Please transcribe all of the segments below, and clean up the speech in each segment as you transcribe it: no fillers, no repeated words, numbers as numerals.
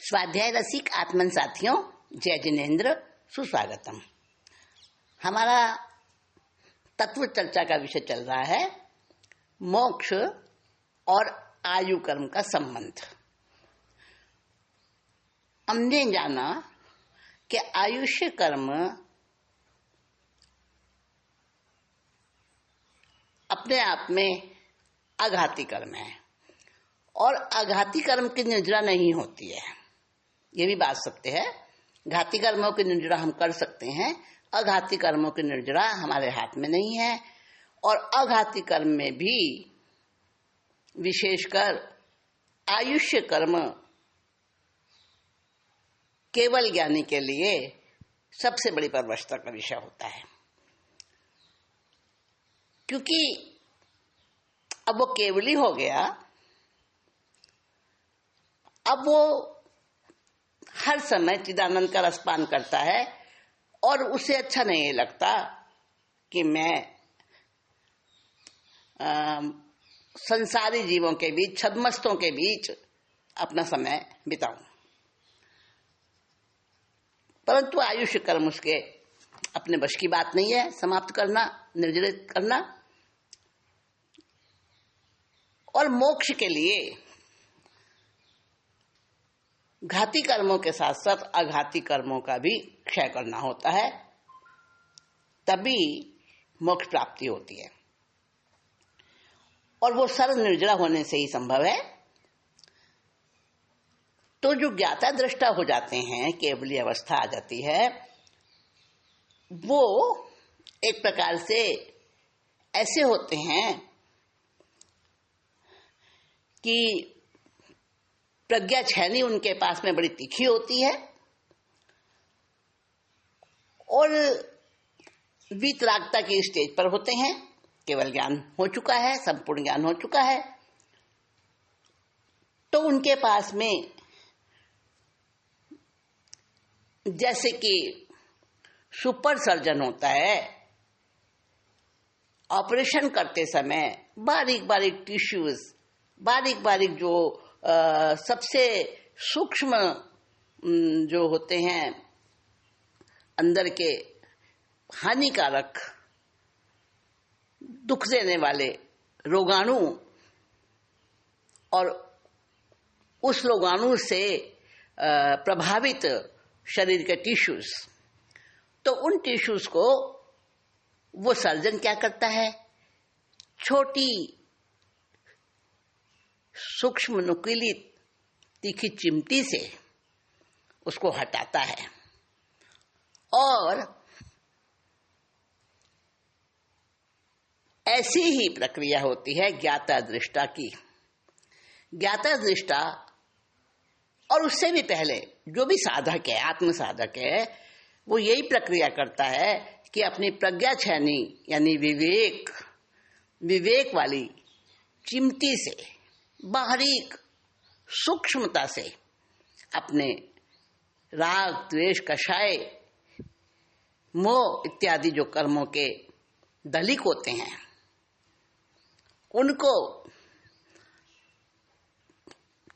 स्वाध्याय रसिक आत्मन साथियों, जय जिनेन्द्र, सुस्वागतम। हमारा तत्व चर्चा का विषय चल रहा है मोक्ष और आयु कर्म का संबंध। हमने जाना कि आयुष्य कर्म अपने आप में आघाती कर्म है और आघाती कर्म की निद्रा नहीं होती है। ये भी बात सत्य है। घाती कर्मों की निर्जरा हम कर सकते हैं, अघाती कर्मों की निर्जरा हमारे हाथ में नहीं है। और अघाती कर्म में भी विशेषकर आयुष्य कर्म केवल ज्ञानी के लिए सबसे बड़ी परवशता का विषय होता है, क्योंकि अब वो केवली हो गया। अब वो हर समय चिदानंद का रसपान करता है और उसे अच्छा नहीं लगता कि मैं संसारी जीवों के बीच, छद्मस्तों के बीच अपना समय बिताऊं। परंतु आयुष्य कर्म उसके अपने वश की बात नहीं है समाप्त करना, निर्जरित करना। और मोक्ष के लिए घाती कर्मों के साथ साथ अघाती कर्मों का भी क्षय करना होता है, तभी मोक्ष प्राप्ति होती है। और वो सर्व निर्जरा होने से ही संभव है। तो जो ज्ञाता दृष्टा हो जाते हैं, केवली अवस्था आ जाती है, वो एक प्रकार से ऐसे होते हैं कि प्रज्ञा छैनी उनके पास में बड़ी तीखी होती है और वीतरागता की स्टेज पर होते हैं। केवल ज्ञान हो चुका है, संपूर्ण ज्ञान हो चुका है, तो उनके पास में जैसे कि सुपर सर्जन होता है, ऑपरेशन करते समय बारीक बारीक टिश्यूज, बारीक बारीक जो सबसे सूक्ष्म जो होते हैं अंदर के हानिकारक, दुख देने वाले रोगाणु और उस रोगाणु से प्रभावित शरीर के टिश्यूज, तो उन टिश्यूज को वो सर्जन क्या करता है, छोटी सूक्ष्म नुकीली तीखी चिमटी से उसको हटाता है। और ऐसी ही प्रक्रिया होती है ज्ञाता दृष्टा की। ज्ञाता दृष्टा और उससे भी पहले जो भी साधक है, आत्म साधक है, वो यही प्रक्रिया करता है कि अपनी प्रज्ञा छैनी यानी विवेक वाली चिमटी से, बारीक सूक्ष्मता से अपने राग, द्वेष, कषाय, मोह इत्यादि जो कर्मों के दलिक होते हैं, उनको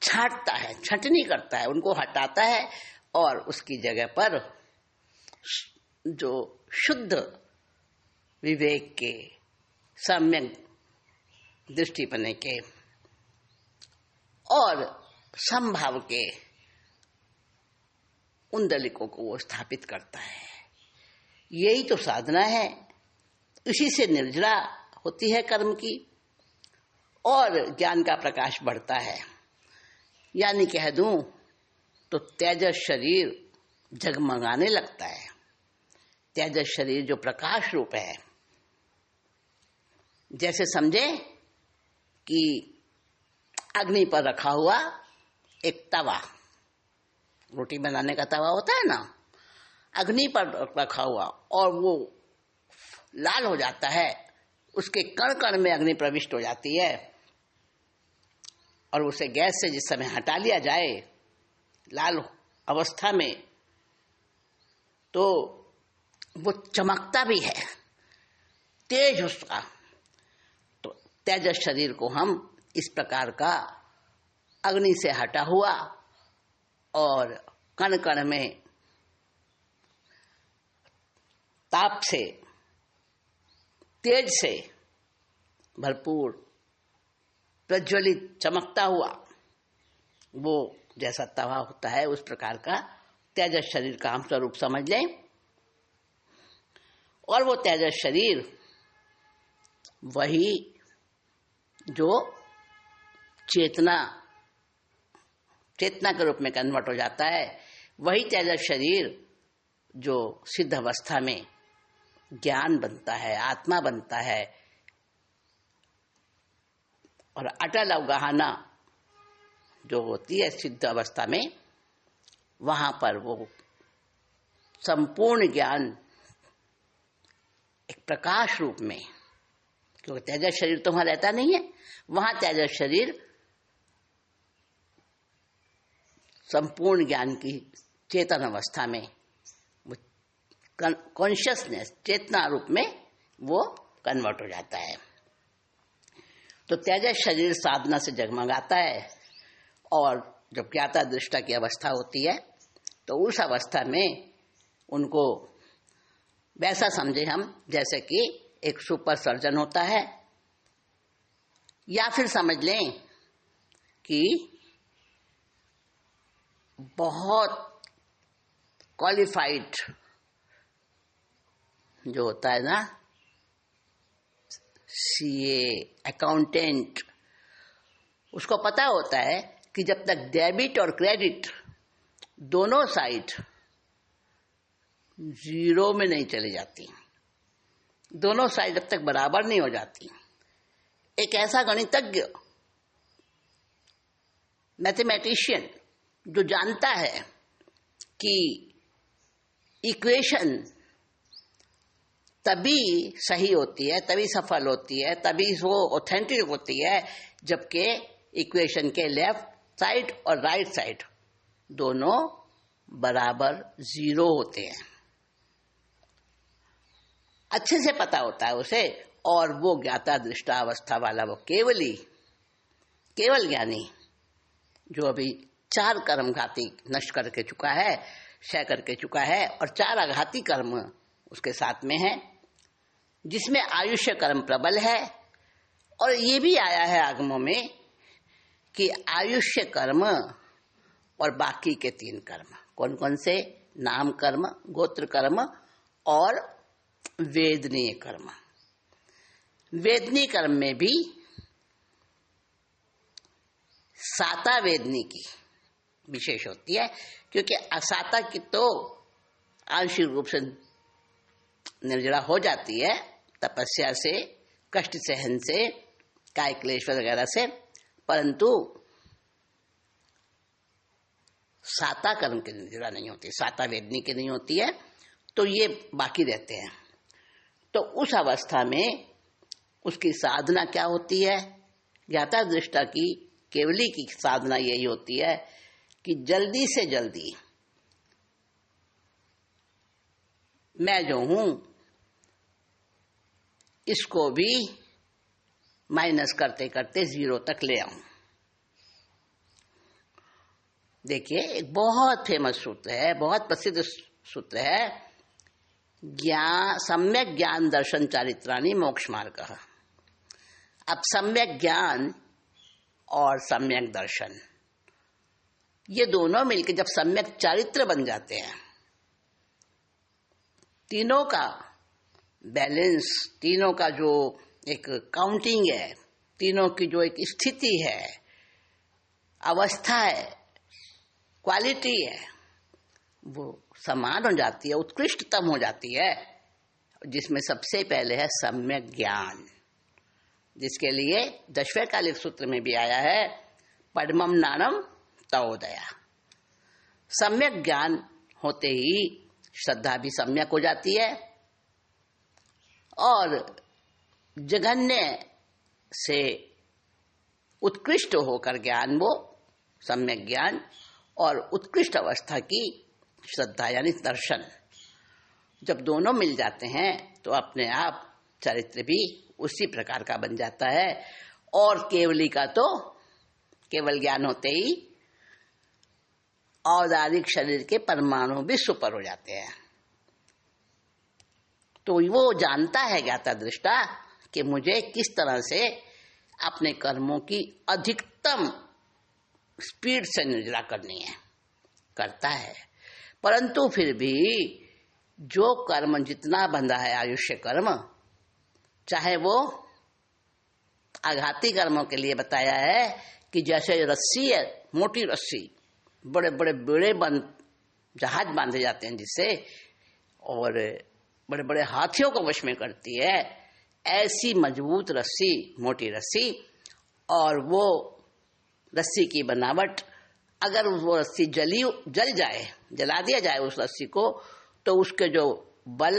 छांटता है, छंटनी करता है, उनको हटाता है और उसकी जगह पर जो शुद्ध विवेक के, सम्यक दृष्टिपने के और संभाव के उन दलिकों को वो स्थापित करता है। यही तो साधना है। इसी से निर्जरा होती है कर्म की और ज्ञान का प्रकाश बढ़ता है। यानी कह दूं तो तेजस शरीर जगमगाने लगता है। तेजस शरीर जो प्रकाश रूप है, जैसे समझे कि अग्नि पर रखा हुआ एक तवा, रोटी बनाने का तवा होता है ना, अग्नि पर रखा हुआ और वो लाल हो जाता है, उसके कण कण में अग्नि प्रविष्ट हो जाती है और उसे गैस से जिस समय हटा लिया जाए लाल अवस्था में, तो वो चमकता भी है, तेज उसका। तो तेजस शरीर को हम इस प्रकार का अग्नि से हटा हुआ और कण कण में ताप से, तेज से भरपूर प्रज्वलित चमकता हुआ वो जैसा तवा होता है, उस प्रकार का तेजस शरीर का हम स्वरूप समझ लें। और वो तेजस शरीर वही जो चेतना के रूप में कन्वर्ट हो जाता है, वही तेजस शरीर जो सिद्ध अवस्था में ज्ञान बनता है, आत्मा बनता है। और अटल अवगाहना जो होती है सिद्ध अवस्था में, वहां पर वो संपूर्ण ज्ञान एक प्रकाश रूप में, क्योंकि तेजस शरीर तो वहां रहता नहीं है, वहां तेजस शरीर संपूर्ण ज्ञान की चेतन अवस्था में, कॉन्शियसनेस, चेतना रूप में वो कन्वर्ट हो जाता है। तो तेजस शरीर साधना से जगमगाता है। और जब ज्ञाता दृष्टा की अवस्था होती है तो उस अवस्था में उनको वैसा समझे हम जैसे कि एक सुपर सर्जन होता है, या फिर समझ लें कि बहुत क्वालिफाइड जो होता है ना, सीए, अकाउंटेंट, उसको पता होता है कि जब तक डेबिट और क्रेडिट दोनों साइड जीरो में नहीं चली जाती, दोनों साइड जब तक बराबर नहीं हो जाती, एक ऐसा गणितज्ञ, मैथमेटिशियन जो जानता है कि इक्वेशन तभी सही होती है, तभी सफल होती है, तभी वो ऑथेंटिक होती है जबकि इक्वेशन के लेफ्ट साइड और राइट साइड दोनों बराबर जीरो होते हैं। अच्छे से पता होता है उसे। और वो ज्ञाता दृष्टा अवस्था वाला वो केवल ज्ञानी जो अभी 4 कर्म घाती नष्ट करके चुका है, क्षय करके चुका है, और 4 आघाती कर्म उसके साथ में है, जिसमें आयुष्य कर्म प्रबल है। और ये भी आया है आगमों में कि आयुष्य कर्म और बाकी के 3 कर्म कौन कौन से? नाम कर्म, गोत्र कर्म और वेदनीय कर्म। वेदनीय कर्म में भी साता वेदनी की विशेष होती है, क्योंकि असाता की तो आंशिक रूप से निर्जरा हो जाती है तपस्या से, कष्ट सहन से, काय क्लेश वगैरह से, परंतु साता कर्म की निर्जरा नहीं होती, साता वेदनी की नहीं होती है, तो ये बाकी रहते हैं। तो उस अवस्था में उसकी साधना क्या होती है? ज्ञाता दृष्टा की केवली की साधना यही होती है कि जल्दी से जल्दी मैं जो हूं इसको भी माइनस करते करते जीरो तक ले आऊं। देखिए, एक बहुत फेमस सूत्र है, बहुत प्रसिद्ध सूत्र है, सम्यक ज्ञान दर्शन चारित्राणि मोक्ष मार्ग। अब सम्यक ज्ञान और सम्यक दर्शन, ये दोनों मिलकर जब सम्यक चारित्र बन जाते हैं, तीनों का बैलेंस, तीनों का जो एक काउंटिंग है, तीनों की जो एक स्थिति है, अवस्था है, क्वालिटी है, वो समान हो जाती है, उत्कृष्टतम हो जाती है, जिसमें सबसे पहले है सम्यक ज्ञान, जिसके लिए दशवैकालिक सूत्र में भी आया है, पद्मम नानम तवोदया। सम्यक ज्ञान होते ही श्रद्धा भी सम्यक हो जाती है, और जघन्य से उत्कृष्ट होकर ज्ञान, वो सम्यक ज्ञान, और उत्कृष्ट अवस्था की श्रद्धा यानी दर्शन, जब दोनों मिल जाते हैं तो अपने आप चरित्र भी उसी प्रकार का बन जाता है। और केवली का तो केवल ज्ञान होते ही औदारिक शरीर के परमाणु भी सुपर हो जाते हैं। तो वो जानता है ज्ञाता दृष्टा कि मुझे किस तरह से अपने कर्मों की अधिकतम स्पीड से निर्जरा करनी है, करता है। परंतु फिर भी जो कर्म जितना बंधा है आयुष्य कर्म, चाहे वो आघाती कर्मों के लिए बताया है कि जैसे रस्सी है, मोटी रस्सी, बड़े बड़े बेड़े जहाज बांधे जाते हैं जिससे, और बड़े बड़े हाथियों को वश में करती है, ऐसी मजबूत रस्सी, मोटी रस्सी। और वो रस्सी की बनावट, अगर वो रस्सी जल जाए, जला दिया जाए उस रस्सी को, तो उसके जो बल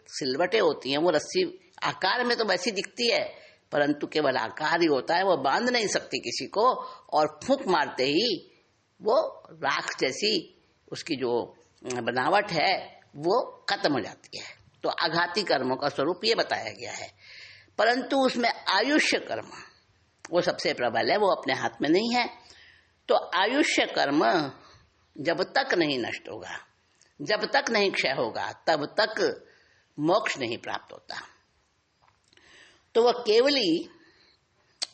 सिलवटें होती हैं, वो रस्सी आकार में तो वैसी दिखती है, परंतु केवल आकार ही होता है, वो बांध नहीं सकती किसी को, और फूंक मारते ही वो राख जैसी उसकी जो बनावट है वो खत्म हो जाती है। तो आघाती कर्मों का स्वरूप ये बताया गया है। परंतु उसमें आयुष्य कर्म वो सबसे प्रबल है, वो अपने हाथ में नहीं है। तो आयुष्य कर्म जब तक नहीं नष्ट होगा, जब तक नहीं क्षय होगा, तब तक मोक्ष नहीं प्राप्त होता। तो वह केवली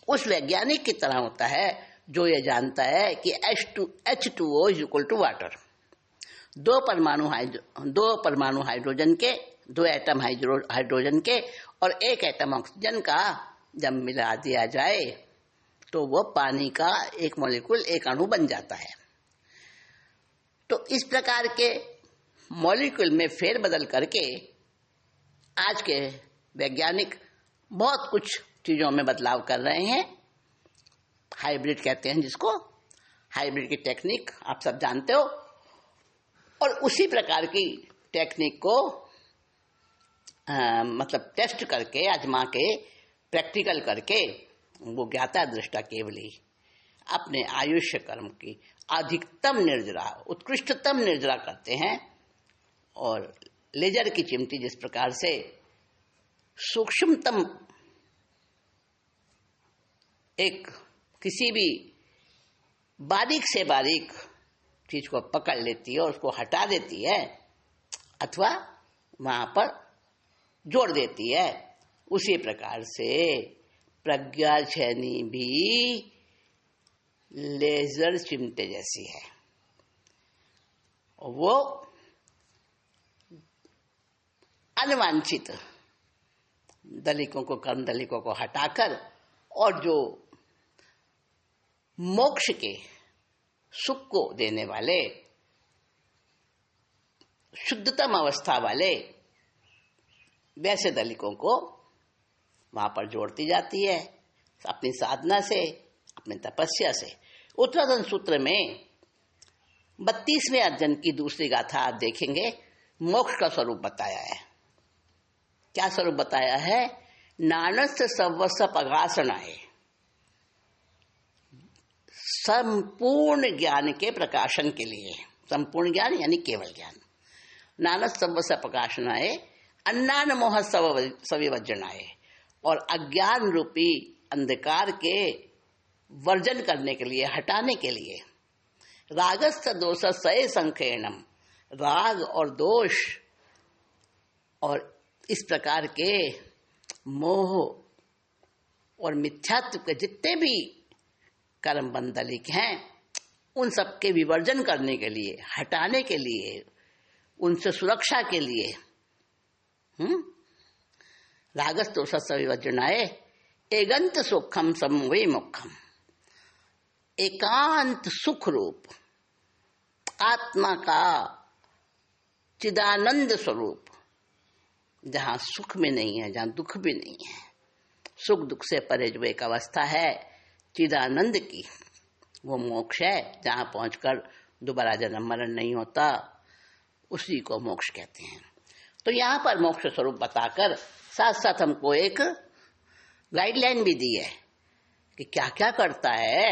उस वैज्ञानिक की तरह होता है जो ये जानता है कि H2O is equal to water. दो परमाणु हाइड्रोजन के, दो एटम हाइड्रोजन के और एक एटम ऑक्सीजन का जब मिला दिया जाए तो वो पानी का एक मॉलिक्यूल, एक अणु बन जाता है। तो इस प्रकार के मॉलिक्यूल में फेरबदल करके आज के वैज्ञानिक बहुत कुछ चीजों में बदलाव कर रहे हैं। हाइब्रिड कहते हैं जिसको, हाइब्रिड की टेक्निक आप सब जानते हो। और उसी प्रकार की टेक्निक को मतलब टेस्ट करके, आजमा के, प्रैक्टिकल करके वो ज्ञाता दृष्टा केवली अपने आयुष्य कर्म की अधिकतम निर्जरा, उत्कृष्टतम निर्जरा करते हैं। और लेजर की चिमटी जिस प्रकार से सूक्ष्मतम एक किसी भी बारीक से बारीक चीज को पकड़ लेती है और उसको हटा देती है अथवा वहां पर जोड़ देती है, उसी प्रकार से प्रज्ञा छैनी भी लेजर चिमटे जैसी है। वो अनवांछित दलिकों को, कर्म दलिकों को हटाकर और जो मोक्ष के सुख को देने वाले, शुद्धतम अवस्था वाले वैसे दलिकों को वहां पर जोड़ती जाती है अपनी साधना से, अपने तपस्या से। उत्तराधन सूत्र में 32वें अध्ययन की दूसरी गाथा आप देखेंगे, मोक्ष का स्वरूप बताया है। क्या स्वरूप बताया है? नानस्य सर्वस्व प्रकाशनाय, संपूर्ण ज्ञान के प्रकाशन के लिए। संपूर्ण ज्ञान यानी केवल ज्ञान। नानस्य सर्वस्व प्रकाशनाय, अन्नान मोह सविवर्जनाय, और अज्ञान रूपी अंधकार के वर्जन करने के लिए, हटाने के लिए। रागस्थ दोष सय संखेणम, राग और दोष और इस प्रकार के मोह और मिथ्यात्व के जितने भी कर्म बंधलिक हैं, उन सब के विवर्जन करने के लिए, हटाने के लिए, उनसे सुरक्षा के लिए रागस दोष विवर्जनाय एगंत सुखम समवे मुखम, एकांत सुख रूप आत्मा का चिदानंद स्वरूप, जहां सुख में नहीं है, जहां दुख भी नहीं है, सुख दुख से परे जो एक अवस्था है चिदानंद की, वो मोक्ष है। जहां पहुंचकर दोबारा जन्म मरण नहीं होता, उसी को मोक्ष कहते हैं। तो यहाँ पर मोक्ष स्वरूप बताकर साथ साथ हमको एक गाइडलाइन भी दी है कि क्या क्या करता है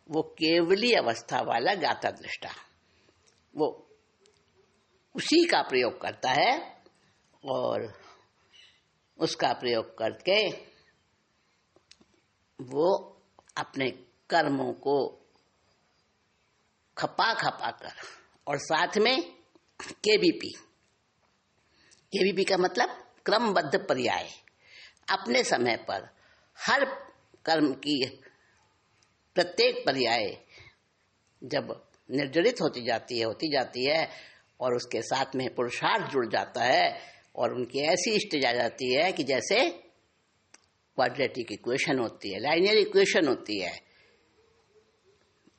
वो केवली अवस्था वाला ज्ञाता दृष्टा। वो उसी का प्रयोग करता है और उसका प्रयोग करके वो अपने कर्मों को खपा खपा कर, और साथ में केबीपी। केबीपी का मतलब क्रमबद्ध पर्याय। अपने समय पर हर कर्म की प्रत्येक पर्याय जब निर्जरित होती जाती है और उसके साथ में पुरुषार्थ जुड़ जाता है और उनकी ऐसी स्टेज आ जाती है कि जैसे क्वाड्रेटिक इक्वेशन होती है, लाइनियर इक्वेशन होती है,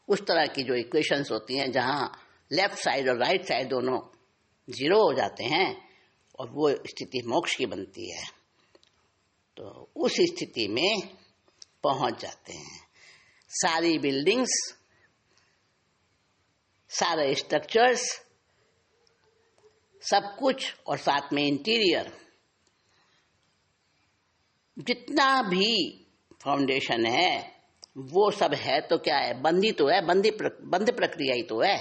उस तरह की जो इक्वेशंस होती हैं जहां लेफ्ट साइड और राइट साइड दोनों जीरो हो जाते हैं और वो स्थिति मोक्ष की बनती है। तो उस स्थिति में पहुंच जाते हैं। सारी बिल्डिंग्स, सारे स्ट्रक्चर्स, सब कुछ, और साथ में इंटीरियर, जितना भी फाउंडेशन है वो सब है तो क्या है, बंदी तो है, बंद प्रक्रिया ही तो है।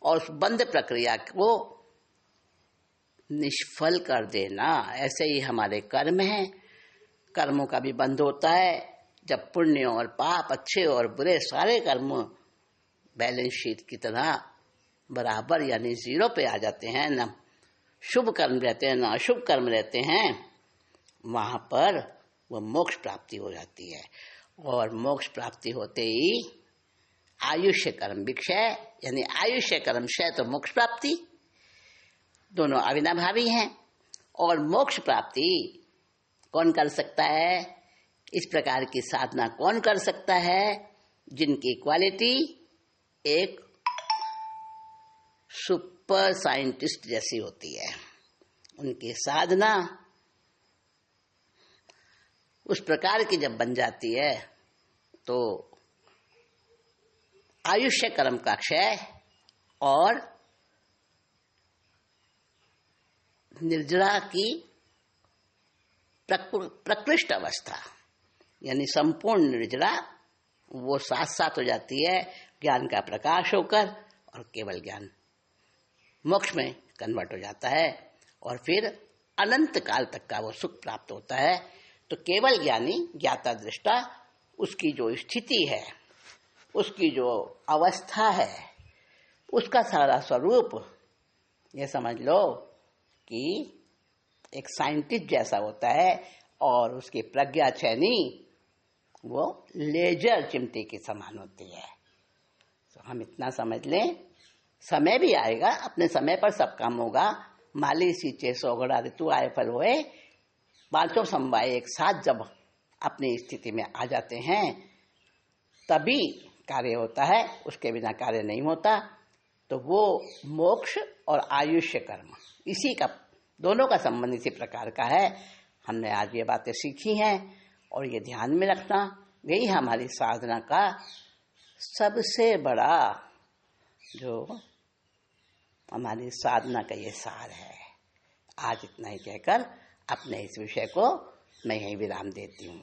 और उस बंद प्रक्रिया को निष्फल कर देना, ऐसे ही हमारे कर्म हैं। कर्मों का भी बंध होता है जब पुण्य और पाप, अच्छे और बुरे सारे कर्म बैलेंस शीट की तरह बराबर यानी जीरो पे आ जाते हैं, ना शुभ कर्म रहते हैं ना अशुभ कर्म रहते हैं, वहां पर वह मोक्ष प्राप्ति हो जाती है। और मोक्ष प्राप्ति होते ही आयुष्य कर्म विक्षय, यानी आयुष्य कर्म क्षय तो मोक्ष प्राप्ति, दोनों अविनाभावी हैं। और मोक्ष प्राप्ति कौन कर सकता है, इस प्रकार की साधना कौन कर सकता है, जिनकी क्वालिटी एक सुपर साइंटिस्ट जैसी होती है। उनकी साधना उस प्रकार की जब बन जाती है तो आयुष्य कर्म का क्षय और निर्जरा की प्रकृष्ट अवस्था यानी संपूर्ण निर्जरा वो साथ साथ हो जाती है, ज्ञान का प्रकाश होकर, और केवल ज्ञान मोक्ष में कन्वर्ट हो जाता है और फिर अनंत काल तक का वो सुख प्राप्त होता है। तो केवल ज्ञानी, ज्ञाता दृष्टा, उसकी जो स्थिति है, उसकी जो अवस्था है, उसका सारा स्वरूप ये समझ लो कि एक साइंटिस्ट जैसा होता है और उसकी प्रज्ञा चैनी वो लेजर चिमटी के समान होती है। तो हम इतना समझ लें, समय भी आएगा, अपने समय पर सब काम होगा। माली सींचे सोगड़ा ऋतु आए फल होए, पांचों समवाय एक साथ जब अपनी स्थिति में आ जाते हैं तभी कार्य होता है, उसके बिना कार्य नहीं होता। तो वो मोक्ष और आयुष्य कर्म, इसी का, दोनों का संबंध इसी प्रकार का है। हमने आज ये बातें सीखी हैं और ये ध्यान में रखना, यही हमारी साधना का सबसे बड़ा जो हमारी साधना का ये सार है। आज इतना ही कहकर अपने इस विषय को मैं यहीं विराम देती हूँ।